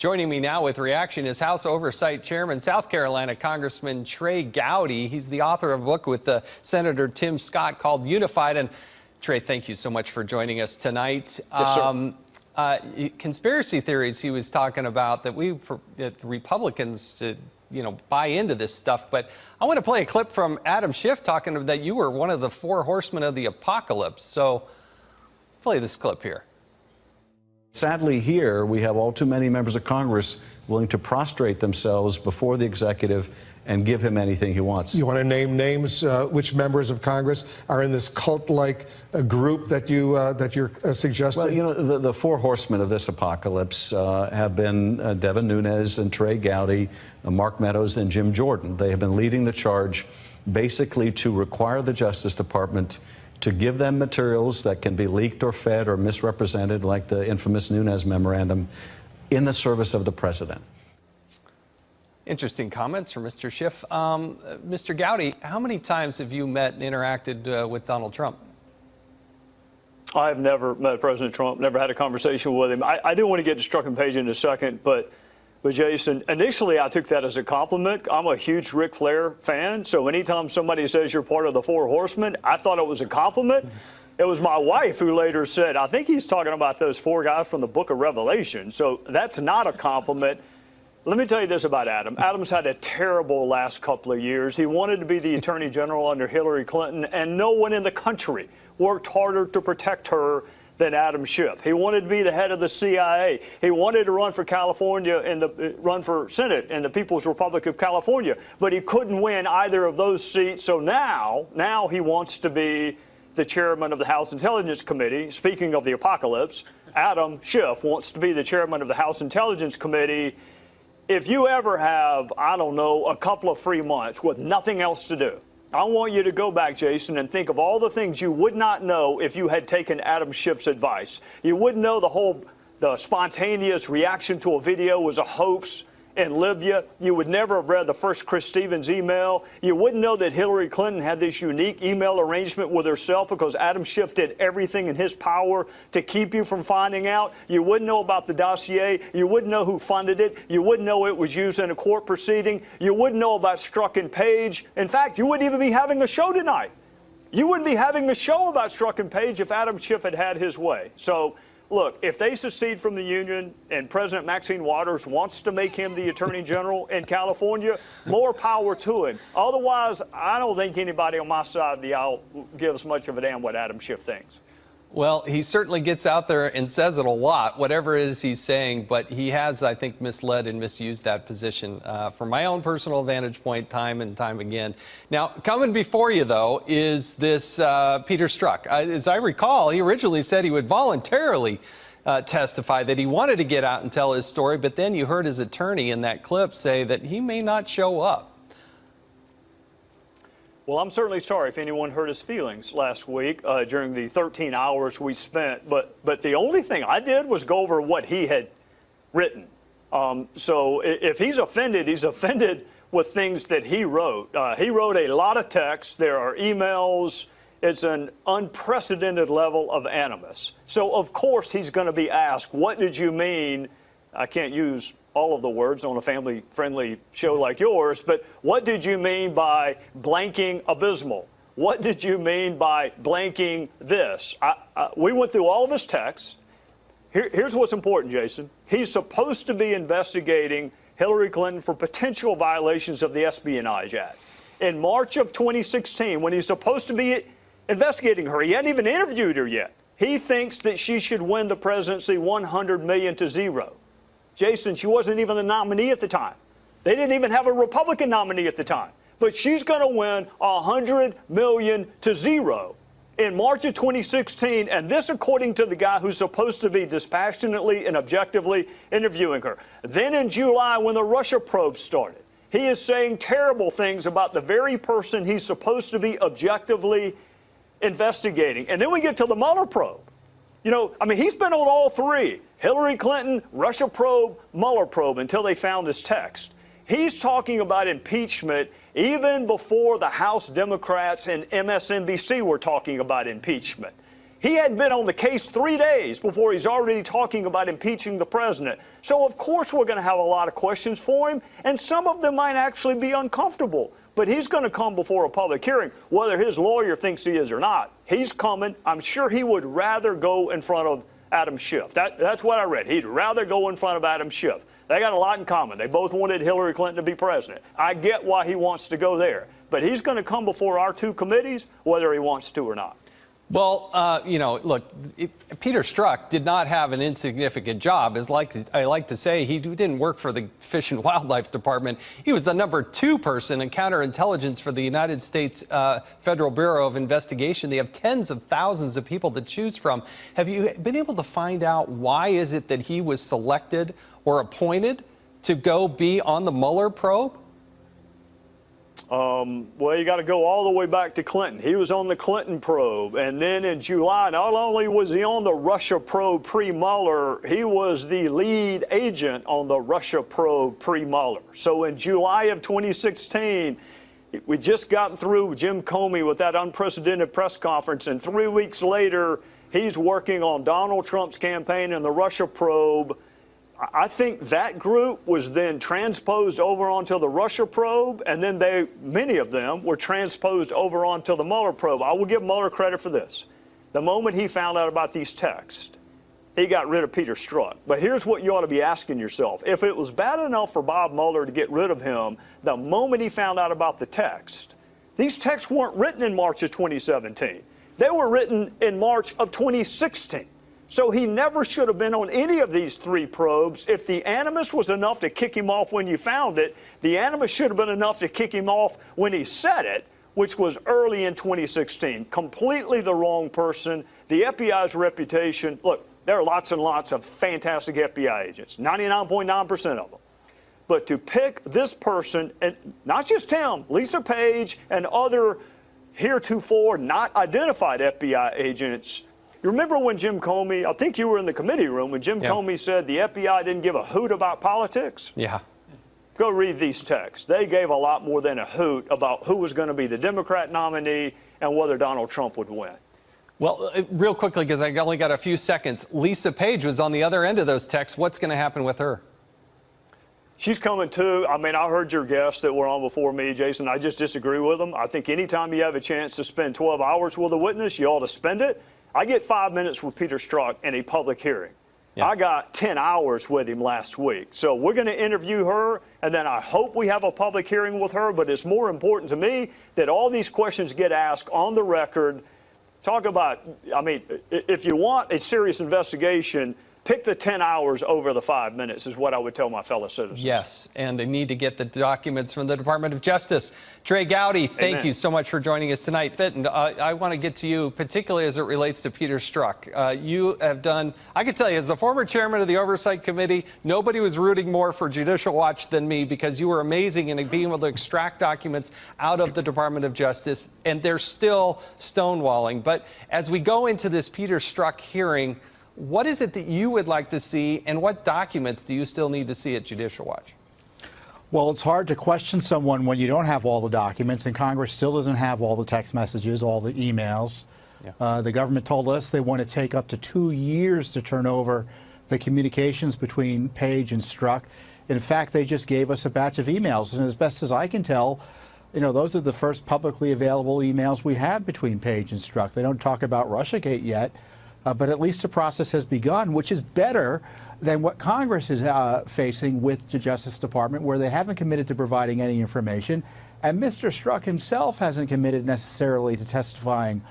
Joining me now with reaction is House Oversight Chairman, South Carolina Congressman Trey Gowdy. He's the author of a book with Senator Tim Scott called Unified. And Trey, thank you so much for joining us tonight. Yes, sir. Conspiracy theories he was talking about that Republicans to buy into this stuff. But I want to play a clip from Adam Schf talking that you were one of the four horsemen of the apocalypse. So play this clip here. Sadly, here we have all too many members of Congress willing to prostrate themselves before the executive and give him anything he wants. You want to name names? Which members of Congress are in this cult-like group that you're suggesting? Well, the four horsemen of this apocalypse have been Devin Nunes and Trey Gowdy, Mark Meadows, and Jim Jordan. They have been leading the charge, basically to require the Justice Department to give them materials that can be leaked or fed or misrepresented, like the infamous Nunes memorandum, in the service of the president. Interesting comments from Mr. Schf. Mr. Gowdy, how many times have you met and interacted with Donald Trump? I've never met President Trump, never had a conversation with him. I do want to get to Struck and Page in a second, but Jason, initially I took that as a compliment. I'm a huge Ric Flair fan, so anytime somebody says you're part of the Four Horsemen, I thought it was a compliment. It was my wife who later said, I think he's talking about those four guys from the book of Revelation, so that's not a compliment. Let me tell you this about Adam. Adam's had a terrible last couple of years. He wanted to be the Attorney General under Hillary Clinton, and no one in the country worked harder to protect her than Adam Schf. He wanted to be the head of the CIA. He wanted to run for California and run for Senate in the People's Republic of California, but he couldn't win either of those seats. So now he wants to be the chairman of the House Intelligence Committee. Speaking of the apocalypse, Adam Schf wants to be the chairman of the House Intelligence Committee. If you ever have, I don't know, a couple of free months with nothing else to do, I want you to go back, Jason, and think of all the things you would not know if you had taken Adam Schf's advice. You wouldn't know the spontaneous reaction to a video was a hoax in Libya. You would never have read the first Chris Stevens email. You wouldn't know that Hillary Clinton had this unique email arrangement with herself because Adam Schf did everything in his power to keep you from finding out. You wouldn't know about the dossier. You wouldn't know who funded it. You wouldn't know it was used in a court proceeding. You wouldn't know about Struck and Page. In fact, you wouldn't even be having a show tonight. You wouldn't be having a show about Struck and Page if Adam Schf had had his way. So, look, if they secede from the union and President Maxine Waters wants to make him the Attorney General in California, more power to him. Otherwise, I don't think anybody on my side of the aisle gives much of a damn what Adam Schf thinks. Well, he certainly gets out there and says it a lot, whatever it is he's saying, but he has, I think, misled and misused that position from my own personal vantage point time and time again. Now, coming before you, though, is this Peter Strzok. As I recall, he originally said he would voluntarily testify, that he wanted to get out and tell his story, but then you heard his attorney in that clip say that he may not show up. Well, I'm certainly sorry if anyone hurt his feelings last week during the 13 hours we spent. But the only thing I did was go over what he had written. So if he's offended with things that he wrote. He wrote a lot of text. There are emails. It's an unprecedented level of animus. So, of course, he's going to be asked, what did you mean? I can't use all of the words on a family-friendly show like yours, but what did you mean by blanking abysmal? What did you mean by blanking this? We went through all of his texts. Here's what's important, Jason. He's supposed to be investigating Hillary Clinton for potential violations of the Espionage Act. In March of 2016, when he's supposed to be investigating her, he hadn't even interviewed her yet. He thinks that she should win the presidency 100 million to 0. Jason, she wasn't even the nominee at the time. They didn't even have a Republican nominee at the time. But she's going to win 100 million to 0 in March of 2016. And this, according to the guy who's supposed to be dispassionately and objectively interviewing her. Then in July, when the Russia probe started, he is saying terrible things about the very person he's supposed to be objectively investigating. And then we get to the Mueller probe. He's been on all three. Hillary Clinton, Russia probe, Mueller probe, until they found this text. He's talking about impeachment even before the House Democrats and MSNBC were talking about impeachment. He hadn't been on the case 3 days before he's already talking about impeaching the president. So, of course, we're going to have a lot of questions for him, and some of them might actually be uncomfortable. But he's going to come before a public hearing, whether his lawyer thinks he is or not. He's coming. I'm sure he would rather go in front of Adam Schf. That's what I read. He'd rather go in front of Adam Schf. They got a lot in common. They both wanted Hillary Clinton to be president. I get why he wants to go there. But he's going to come before our two committees, whether he wants to or not. Well, you know, look, Peter Strzok did not have an insignificant job. As I like to say, he didn't work for the Fish and Wildlife Department. He was the #2 person in counterintelligence for the United States Federal Bureau of Investigation. They have tens of thousands of people to choose from. Have you been able to find out why is it that he was selected or appointed to go be on the Mueller probe? Well, you got to go all the way back to Clinton. He was on the Clinton probe. And then in July, not only was he on the Russia probe pre-Mueller, he was the lead agent on the Russia probe pre-Mueller. So in July of 2016, we just gotten through Jim Comey with that unprecedented press conference. And 3 weeks later, he's working on Donald Trump's campaign and the Russia probe. I think that group was then transposed over onto the Russia probe, and then many of them were transposed over onto the Mueller probe. I will give Mueller credit for this. The moment he found out about these texts, he got rid of Peter Strzok. But here's what you ought to be asking yourself. If it was bad enough for Bob Mueller to get rid of him, the moment he found out about the text, these texts weren't written in March of 2017. They were written in March of 2016. So he never should have been on any of these three probes. If the animus was enough to kick him off when you found it, the animus should have been enough to kick him off when he said it, which was early in 2016. Completely the wrong person. The FBI's reputation, look, there are lots and lots of fantastic FBI agents, 99.9% of them. But to pick this person, and not just him, Lisa Page and other heretofore not identified FBI agents. You remember when Jim Comey, I think you were in the committee room, when Jim Comey said the FBI didn't give a hoot about politics? Yeah. Go read these texts. They gave a lot more than a hoot about who was going to be the Democrat nominee and whether Donald Trump would win. Well, real quickly, because I only got a few seconds, Lisa Page was on the other end of those texts. What's going to happen with her? She's coming too. I mean, I heard your guests that were on before me, Jason. I just disagree with them. I think anytime you have a chance to spend 12 hours with a witness, you ought to spend it. I get 5 minutes with Peter Strzok in a public hearing. Yeah. I got 10 hours with him last week. So we're going to interview her, and then I hope we have a public hearing with her. But it's more important to me that all these questions get asked on the record. Talk about, I mean, if you want a serious investigation, pick the 10 hours over the 5 minutes is what I would tell my fellow citizens. Yes, and they need to get the documents from the Department of Justice. Trey Gowdy, thank you so much for joining us tonight. And I want to get to you, particularly as it relates to Peter Strzok. You have done, I can tell you, as the former chairman of the Oversight Committee, nobody was rooting more for Judicial Watch than me, because you were amazing in being able to extract documents out of the Department of Justice, and they're still stonewalling. But as we go into this Peter Strzok hearing, what is it that you would like to see, and what documents do you still need to see at Judicial Watch? Well, it's hard to question someone when you don't have all the documents, and Congress still doesn't have all the text messages, all the emails. Yeah. The government told us they want to take up to 2 years to turn over the communications between Page and Strzok. In fact, they just gave us a batch of emails, and as best as I can tell, you know, those are the first publicly available emails we have between Page and Strzok. They don't talk about Russiagate yet. But at least the process has begun, which is better than what Congress is facing with the Justice Department, where they haven't committed to providing any information. And Mr. Strzok himself hasn't committed necessarily to testifying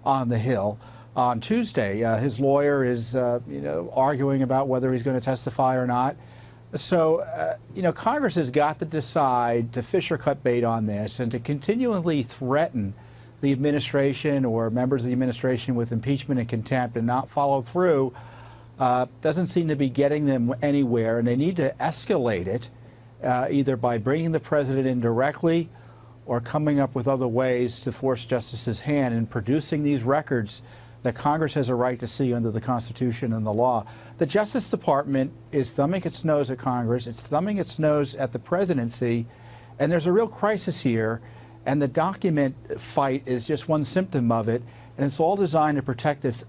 on the Hill on Tuesday. His lawyer is, arguing about whether he's going to testify or not. So, Congress has got to decide to fish or cut bait on this and to continually threaten the administration or members of the administration with impeachment and contempt and not follow through doesn't seem to be getting them anywhere, and they need to escalate it either by bringing the president in directly or coming up with other ways to force justice's hand in producing these records that Congress has a right to see under the Constitution and the law. The Justice Department is thumbing its nose at Congress, it's thumbing its nose at the presidency, and there's a real crisis here. And the document fight is just one symptom of it. And it's all designed to protect this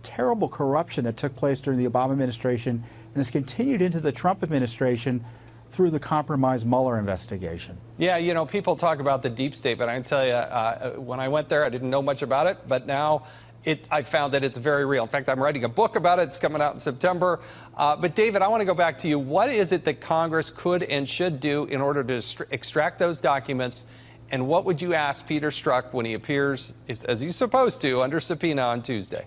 terrible corruption that took place during the Obama administration and has continued into the Trump administration through the compromised Mueller investigation. Yeah, you know, people talk about the deep state, but I can tell you, when I went there, I didn't know much about it, but now I found that it's very real. In fact, I'm writing a book about it. It's coming out in September. But David, I want to go back to you. What is it that Congress could and should do in order to extract those documents? And what would you ask Peter Strzok when he appears, as he's supposed to, under subpoena on Tuesday?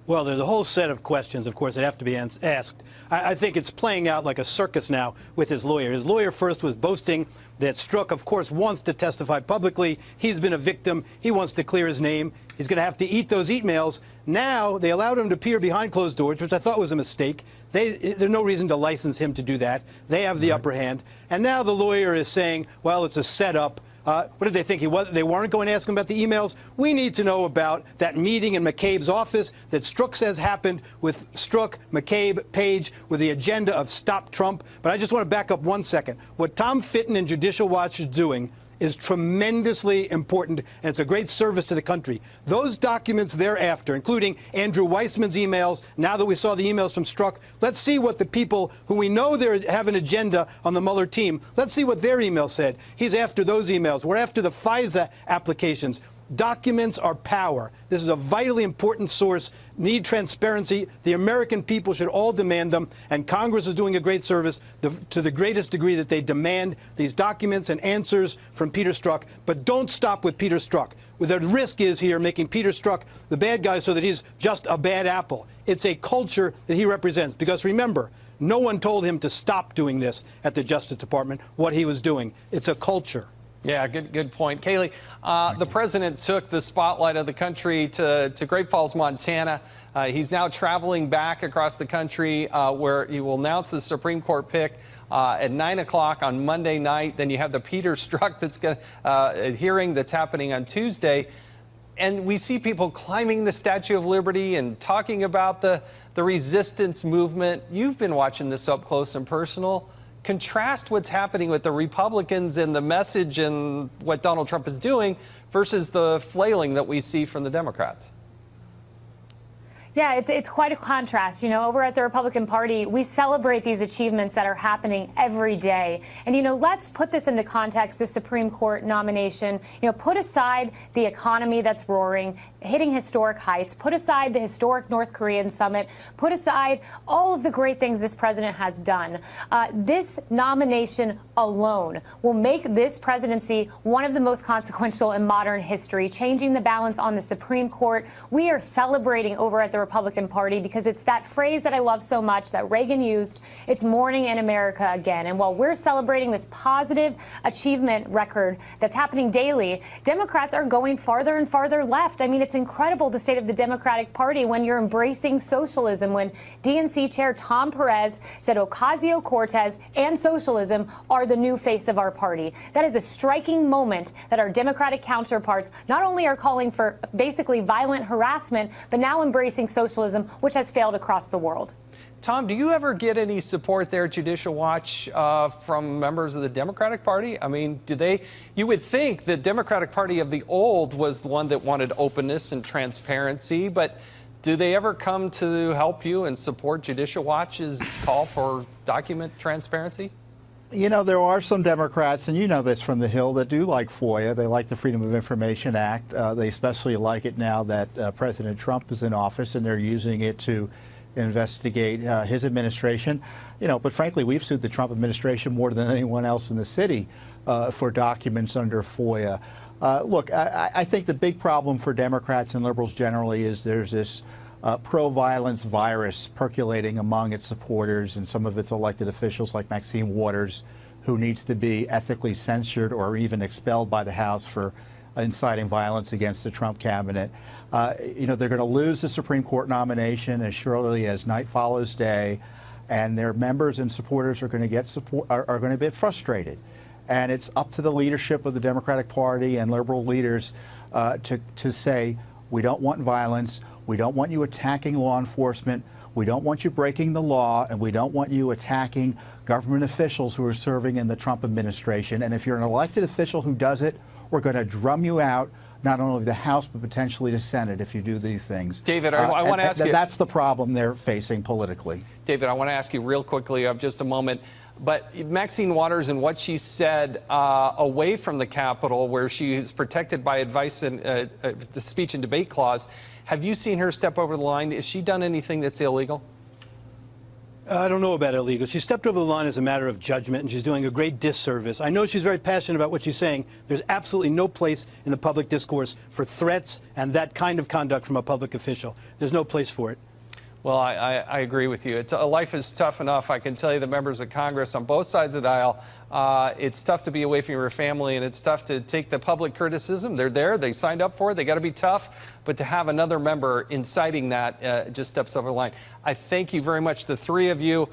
Well, there's a whole set of questions, of course, that have to be asked. I think it's playing out like a circus now with his lawyer. His lawyer first was boasting that Strzok, of course, wants to testify publicly. He's been a victim. He wants to clear his name. He's going to have to eat those emails. Now, they allowed him to appear behind closed doors, which I thought was a mistake. There's no reason to license him to do that. They have the upper hand. And now the lawyer is saying, well, it's a setup. What did they think? They weren't going to ask him about the emails? We need to know about that meeting in McCabe's office that Strzok says happened with Strzok, McCabe, Page, with the agenda of Stop Trump. But I just want to back up 1 second. What Tom Fitton and Judicial Watch is doing is tremendously important, and it's a great service to the country. Those documents thereafter, including Andrew Weissman's emails, now that we saw the emails from Strzok, let's see what the people who we know they have an agenda on the Mueller team, let's see what their email said. He's after those emails. We're after the FISA applications. Documents are power. This is a vitally important source. Need transparency. The American people should all demand them, and Congress is doing a great service to the greatest degree that they demand these documents and answers from Peter Strzok. But don't stop with Peter Strzok. The risk is here making Peter Strzok the bad guy so that he's just a bad apple. It's a culture that he represents. Because remember, no one told him to stop doing this at the Justice Department, what he was doing. It's a culture. Yeah, good point. Kayleigh, the president took the spotlight of the country to Great Falls, Montana. He's now traveling back across the country where he will announce the Supreme Court pick at 9 o'clock on Monday night. Then you have the Peter Strzok hearing that's happening on Tuesday. And we see people climbing the Statue of Liberty and talking about the resistance movement. You've been watching this up close and personal. Contrast what's happening with the Republicans and the message and what Donald Trump is doing versus the flailing that we see from the Democrats. Yeah, it's quite a contrast. You know, over at the Republican Party, we celebrate these achievements that are happening every day. And, you know, let's put this into context, the Supreme Court nomination. You know, put aside the economy that's roaring, hitting historic heights, put aside the historic North Korean summit, put aside all of the great things this president has done. This nomination alone will make this presidency one of the most consequential in modern history, changing the balance on the Supreme Court. We are celebrating over at the Republican Party because it's that phrase that I love so much that Reagan used. It's morning in America again. And while we're celebrating this positive achievement record that's happening daily, Democrats are going farther and farther left. I mean, it's incredible, the state of the Democratic Party, when you're embracing socialism, when DNC Chair Tom Perez said Ocasio-Cortez and socialism are the new face of our party. That is a striking moment that our Democratic counterparts not only are calling for basically violent harassment, but now embracing socialism, which has failed across the world. Tom, do you ever get any support there at Judicial Watch from members of the Democratic Party? I mean, you would think the Democratic Party of the old was the one that wanted openness and transparency, but do they ever come to help you and support Judicial Watch's call for document transparency? You know, there are some Democrats, and you know this from the Hill, that do like FOIA. They like the Freedom of Information Act. They especially like it now that President Trump is in office, and they're using it to investigate his administration. You know, but frankly, we've sued the Trump administration more than anyone else in the city for documents under FOIA. Look, I think the big problem for Democrats and liberals generally is there's this pro-violence virus percolating among its supporters and some of its elected officials like Maxine Waters, who needs to be ethically censured or even expelled by the House for inciting violence against the Trump cabinet. You know, they're going to lose the Supreme Court nomination as surely as night follows day, and their members and supporters are going to are going to be frustrated. And it's up to the leadership of the Democratic Party and liberal leaders to say, we don't want violence. We don't want you attacking law enforcement. We don't want you breaking the law, and we don't want you attacking government officials who are serving in the Trump administration. And if you're an elected official who does it, we're going to drum you out not only the House, but potentially the Senate if you do these things. David, I want to ask you. That's the problem they're facing politically. David, I want to ask you real quickly, you have just a moment. But Maxine Waters and what she said away from the Capitol, where she is protected by advice and the speech and debate clause, have you seen her step over the line? Has she done anything that's illegal? I don't know about illegal. She stepped over the line as a matter of judgment, and she's doing a great disservice. I know she's very passionate about what she's saying. There's absolutely no place in the public discourse for threats and that kind of conduct from a public official. There's no place for it. Well, I agree with you. Life is tough enough. I can tell you the members of Congress on both sides of the aisle, it's tough to be away from your family, and it's tough to take the public criticism. They're there. They signed up for it. They got to be tough. But to have another member inciting that just steps over the line. I thank you very much, the three of you.